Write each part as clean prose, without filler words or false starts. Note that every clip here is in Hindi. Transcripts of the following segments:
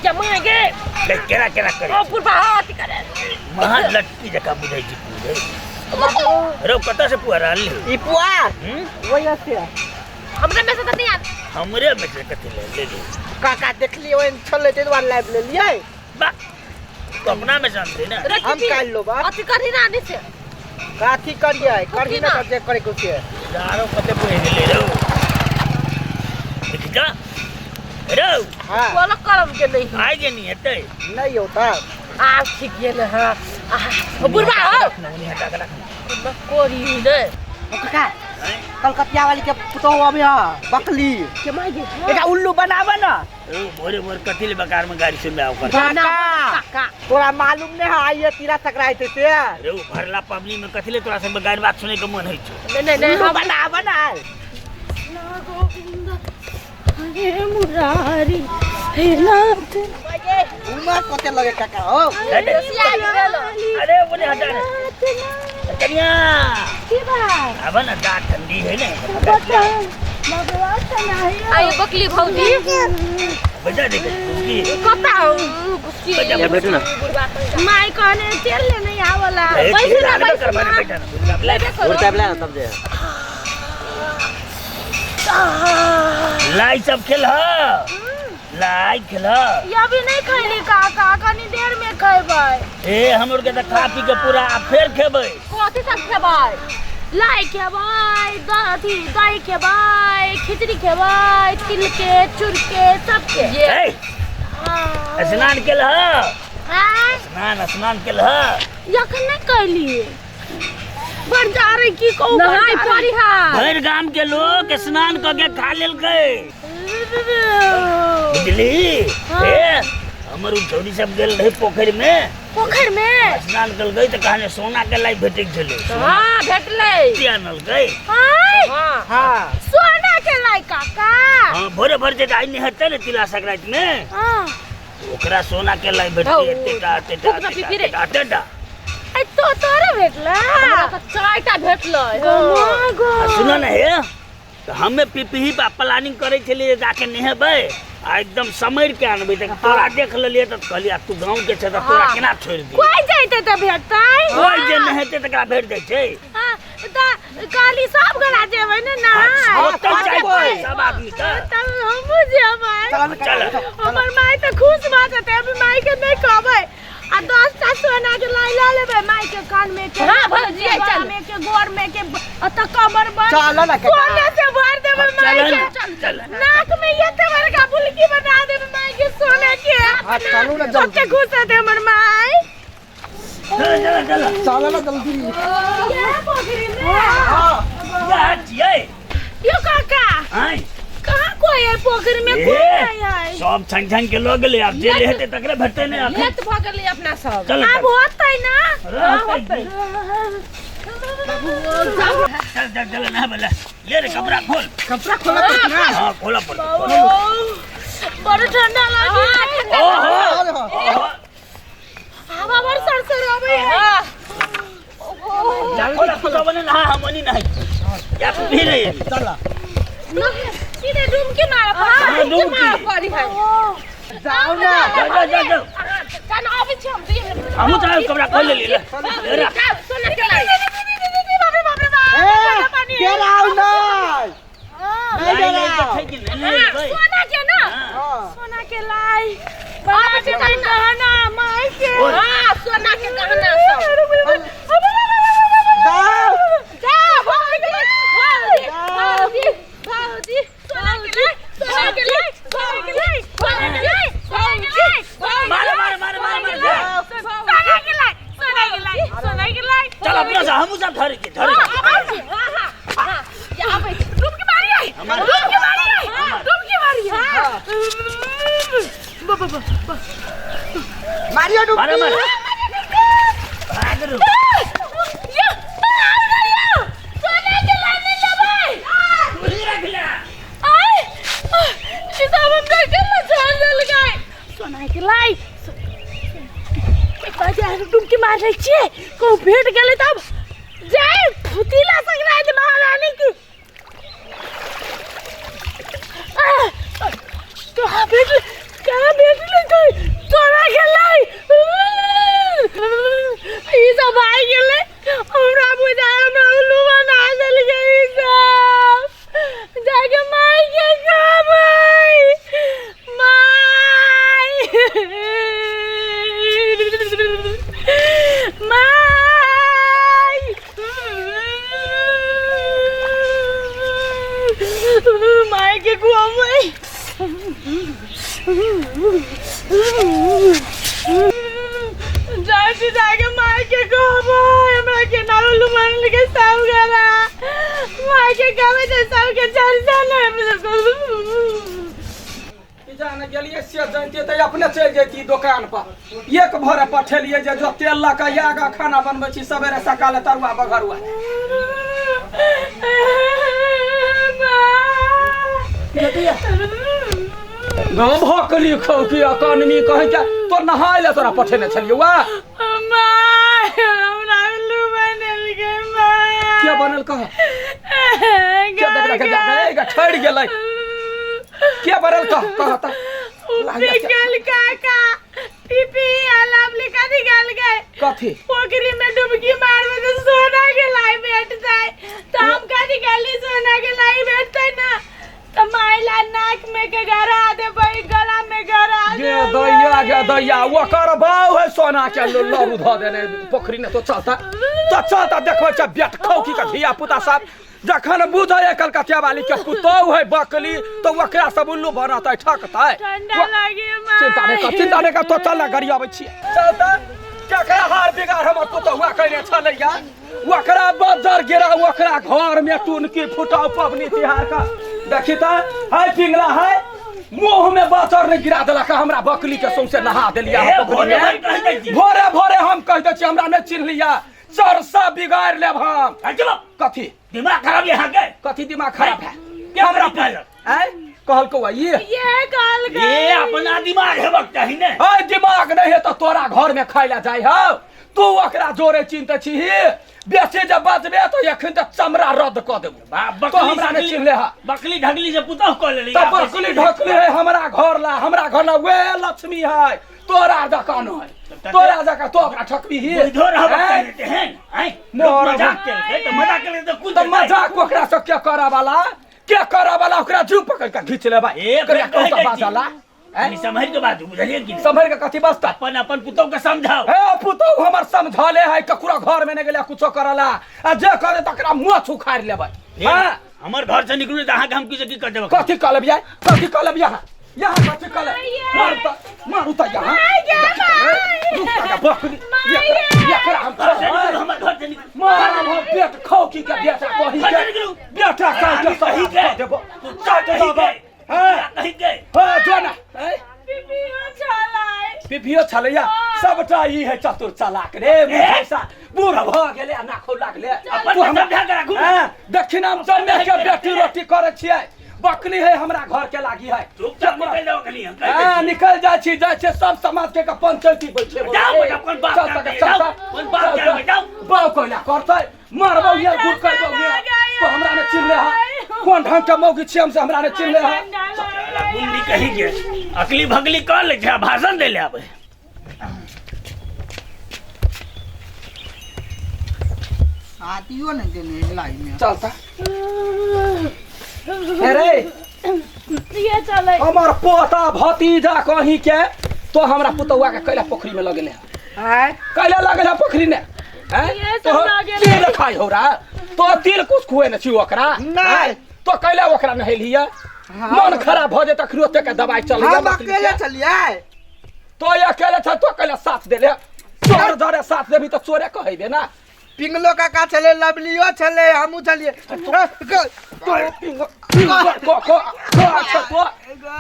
जमाएंगे केरा केरा करे ओ पुरबाती करे महा लटकी जका बुझाई छी पूरे रो कता से पुआरा ले ई पुआ वही से हमरे में से तो नहीं आत हमरे में से कथि ले ले काका देख लिए ओन छले ते वाला लाइव ले लिए बा तो अपना में जानते ना हम काल लो बा अति करी ना आने से काठी करिए करही ना जे करे को से यारो कते पुए ले रो देखा रो हां बोला करम के नहीं आइ जे नहीं हेतै नहीं होता आ ठीक ये ले हां बुरबा हो नहीं हटा के रख कोरी ने काका कलकतिया वाली के पुतो अबे बकली के मागे एका उल्लू बनावा ना ओ बोरे बोर कथि ले बकार में गाड़ी सुन आओ कर काका तोरा मालूम नहीं है ये तीरा संक्रांति से रे भरला पबनी में कथि ले तोरा से गाड़ी बात सुने के मन होई छ नहीं उल्लू बनावा ना गोविंद हे मुरारी हे नाथ उमा कोते लगे काका हो अरे बोले हटा रे कन्या की बात अब ना दांत ठंडी है ना आयो बकली भौजी बजा दे उसकी कता गुस्सी बजा बैठो ना माई कहने तेल ले नहीं आवला बैठे ना बैठा ना और टेबल ना तब जे लाई सब खेल ह लाई खेल या भी नहीं खैली काका कनी देर में खैबै ए हमर के त खा पी के पूरा फेर खेबै कथि सब खेबै लाई खेबै दही खेबै खिचड़ी खेबै तिल के चूर के सब के ए स्नान खेल ह हां स्नान खेल ह यखन नहीं कैली बड़ जा रे की कहू नहाई पड़ी हा भर गांव के लोग स्नान क के खा लेल गए बुझली ए हमर छोरी सब गेल रहे पोखर में स्नान कर गई त कहने सोना के लाई भेटे छले हां भेटले जानल गए हां हां सोना के लाई काका हां भोरे भर जे आई नहीं हते न तिला संक्रांति में हां ओकरा सोना के लाई भेटे टेटा आई तो तोरे भेटला हमरा त चारटा भेटलै सुन न हे त हमें पिपही पा प्लानिंग करे छलिए जाके नहेबै आ एकदम समर के आनबै त तोरा देख लेलिए त कहलिया तू गांव के छ त तोरा केना छोड़ दी कोई जाइते त भेटतै कोई जे नहेते तकरा भेट जाय छै हां त काली सब गला जेबै न ना सब जाय सब आदमी का तब हम जेबै चल हमर माई त खुश भ जेतै अभी माई के नहीं कहबै आ 10 टा सोना के लाई ला लेबै माई के कान में के हां भौजी चल में के गोर में के अत कमर पर चल ना सोने से भर देबै माई के चल नाक में ये ते बड़का बुलकी बना देबै माई के सोने के हां चलो ना जल्दी सबके खुश है हमर माई चल ना जल्दी ये पोखरी में हां या छिए यो काका आई कहां कोई है पोखरी में कोई नहीं है सब छन के लोग ले अब जे लेते तकरे भेटते ने अब लेत भ गेली अपना सब चल अब होतै ना होतै चल ना बोला ले रे कपड़ा खोल खोला पड़ ना हां खोला पड़ बड़ ठंडा लागी ओहो हवा बड़ सरसर आवे है खोला बने ना हमनी नहीं या भी रही चल सीधे डुमकी मार पड़ी है जाओ ना जा कान आवे छ हम चाहे कपड़ा खोल ले ले सोना के लाई बाप रे ए केरा आउ ना सोना के ना सोना के लाई बाप के गहना माई के हां सोना के गहना सब जाओ भाऊजी सोना के लाई चल अपना से हम सब धर के यहाँ पे डुबकी मारी मारियो डुबकी मार भाग रो सोना के लाई डुबकी मार रही छे को भेट गेले तब जय फुतीला संक्रांति महारानी की तो भेट ले जाके जाके मार के कहबो हमरा के नालू मान के साव गला मार के कहबे जे साव के चर्चा न जाने गेलिए से जानते तो अपने चल जैती दुकान पर एक भरे पठेलिए जे जो तेल ला के आगा खाना बनबै छी सवेरे सकाले तरुआ बघरुआ गाँव भकली खौ की अकानमी कहे क्या तो नहाय ले तोरा पठेने छलिए वा क्या बनल कह क्या देख के ठड़ गेलै क्या बनल कहता निकल काका पीपी आलाम लिखा निकल गए कथी पोखरी में डुबकी मारबे तो सोना के लाई बैठ जाए तो हम का निकली सोना के लाई बैठते ना तो माइला नाक में के गरा दे भाई गला में गरा दे गे दैया ओकर बाऊ है सोना के लरू ध देने पोखरी ने तो चलता देखबै छ बेट खौकी के धिया पुता सब जखन बुझे कलकतिया वाली के पुतौ है बकली तो ओकरा सब उल्लू बनतै ठकतै ठंडा लागे मां चिंता नहीं कर तो चल गरिया आबै छी चलता केकरा हार बिगाड़ हमर पुतौआ कइने छलैया ओकरा बजर गिरा ओकरा घर में टुनकी फुटाउ पबनी तिहार का देखी त है पिंगला है मुंह में बजर ने गिरा देलक हमरा बकली के सौंसे नहा देलिया भोरे भोरे हम कह दै छी हमरा ने चिन्हलिया चरसा बिगाड़ लेब हम कथी दिमाग खराब यहाँ के कथी दिमाग खराब है क्या हमरा कहल कहल को ये कहल ये अपना दिमाग हेबक चाही ने है दिमाग नहीं है तो तोरा घर में खाइला जाय हो तू ओकरा जोरे चिन्हते छी बेचे जब बचबे तो एखन तक चमड़ा रद्द क देबो तो हमरा ने चिन्हले ह बकली ढगली से पुतह क लेली तो बकली ढकली है हमरा घर ला हमरा घर ना वे लक्ष्मी है तोरा दुकान है तोरा जका तो ओकरा ठकबी ही इधर हम कहते हैं आई मजाक के तो कुछ मजाक ओकरा से क्या करा वाला ओकरा जू पकड़ के खींच ले भाई एक कौन बाजाला समझ के बात बुझलिए कि समझ के कथी बसता अपन पुतौ के समझाओ ए पुतौ हमर समझाले है ककरा घर में ने गेले कुछो करला आ जे करे तकरा मुंह उखाड़ लेबै हां हमर घर से निकलू त अहाँ के हम की कर देब कथी कलबिया यहाँ कथी कले मारू त यहाँ बकरी एकरा हम हमर घर से निकलू मार हम पेट खौकी के बेटा कहि के बेटा कहि के सही के देबो तू चाट दबा हां कहि के हां जोना पिपियो छलैया सबटा ई है चतुर चालाक रे मुझैसा बूढ़ भ गेले नाखो लागले अपन समझा के राखू हां दक्षिण हम जन्मे के बेटी रोटी करे छियै बकली है हमरा घर के लागी है चुपचाप निकल जाओ कनी हां निकल जाय छी सब समाज के पंचायती बैठे जाओ अपन बात करते जाओ अपन बात कर जाओ बाऊ कोइला करतै मारबो ये गुड़ करबो ये तो हमरा ने चिन्हले है कोन ढंग के मौगी छी हम से हमरा ने चिन्हले है गुंडी कहि के अकली भगली कर ले जा भाषण दे ले आबे आतियो नहीं देने लाई में चलता अरे ये चले हमर पोता भतीजा कहीं के तो हमरा पुतौआ के कैला पोखरी में लगले है कैला लगले पोखरी में ये सब तो लगेले। तिल खाई हो रहा तो तिल कुछ खुए न छी ओकरा नहीं। तो कैला ओकरा नहेलिया मन खराब भ जाए तखरो ते के दवाई चल हम अकेले चलिए तो ये अकेले छ तो कैला साथ देले चोर धरे साथ देबी तो चोरे कहबे ना पिंगलो काका चले लवलियो चले हमू चलिए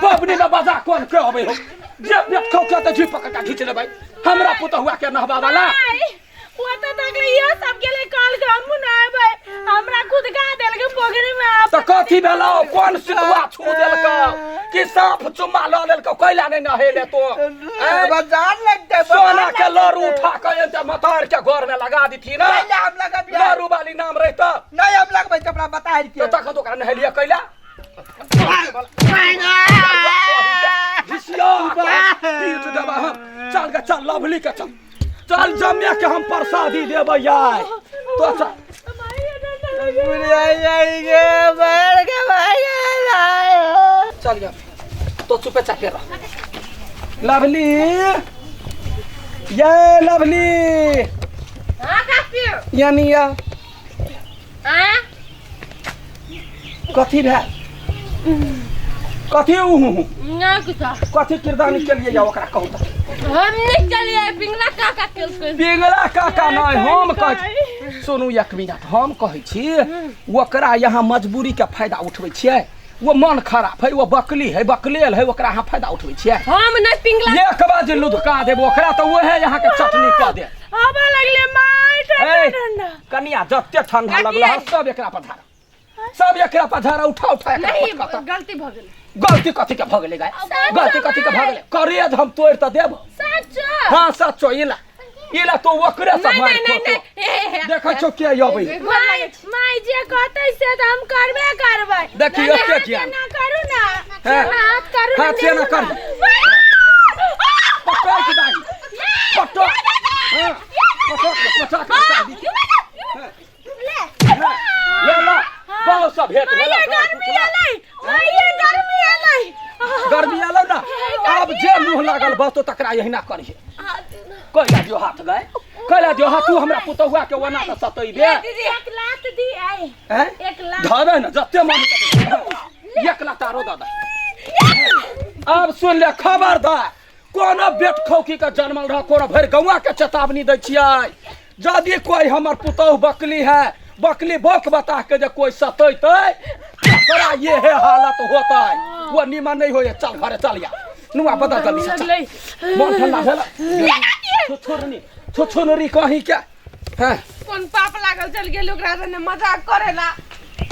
पबनी में बाजा कौन के होबे हो जे खौ के त जी पकड़ के खींच ले भाई हमरा पुतहुआ के नहबा वाला वो तो तकले ये सब के लिए कॉल के हम ना आबे हमरा खुद का देल के पोखरी में आप तो कथी भेलो कौन सितुआ छू देलको कि सांप चुम्मा ल लेलको कैला नहीं नहेले तो बाजार लगते सोना के लरू उठा के एते मतार के घर में लगा दी थी ना पहले हम लगा दिया लरू वाली नाम रहता नहीं हम लगबै कपड़ा बता तो के तक तो कर नहेलिया कैला पीट देबा हम चल के चल लवली के चल जमिया के हम प्रसादी देबै यार तो चल चल जा तो चुपे चापे रह लवली ये लवली हां काफिर यानिया हां कथी भे कथी उहु ना कुछ कथी किरदानी के लिए जाओ ओकरा कहू त हम नहीं चलिए पिंगला काका के पिंगला काका नहीं हम कह सुनू एक मिनट हम कहै छी ओकरा यहाँ मजबूरी के फायदा उठबै छियै वो मन खराब है वो बकली है बकलेल है ओकरा यहाँ फायदा उठबै छियै हम नहीं पिंगला एक बार लुधका देब ओकरा तो वहे यहाँ के चटनी कह दे आबा लगले माय ठंडा कनिया जते ठंडा लगल है सब एकरा पधारा उठा उठा नहीं गलती भ गेल गलती कथी के भ गेलै गाय गलती कथी के भ गेलै करेज हम तोड़ त देब सच हां सचो इला तो ओकरे से मार फोटो देखै छौ के आबै माय जे कहतै से त हम करबे करबै देखी एके किया ना करू ना हाथ करू हाथ से ना कर पटो के दाई पटो हां पटो ले ला बहुत सब भेट भेला गर्मी आलै गर्मी आलो ना अब जे मुंह लागल बतो तकरा यहिना करिहे कैला दियो हाथ गए कैला दियो हाथ तू हमरा पुतहुआ के वना त सतैबे दीदी 1 लाख दी आई हैं 1 लाख धरे न जत्ते मन तक 1 लाख तारो दादा अब सुन ले खबरदार कोनो बेट खौकी के जन्मल रह कोनो भर गौवा के चेतावनी दै छियै यदि कोई हमर पुतहु बकली है बकली बक बता के जे कोई सतैतै तकरा ये है हालत होता है वो निमन नहीं होए चल घरे चल या नुआ बता जल्दी से चल मन ठंडा भेला छोछोनरी कहीं क्या हैं कोन पाप लागल चल गेल ओकरा ने मजाक करेला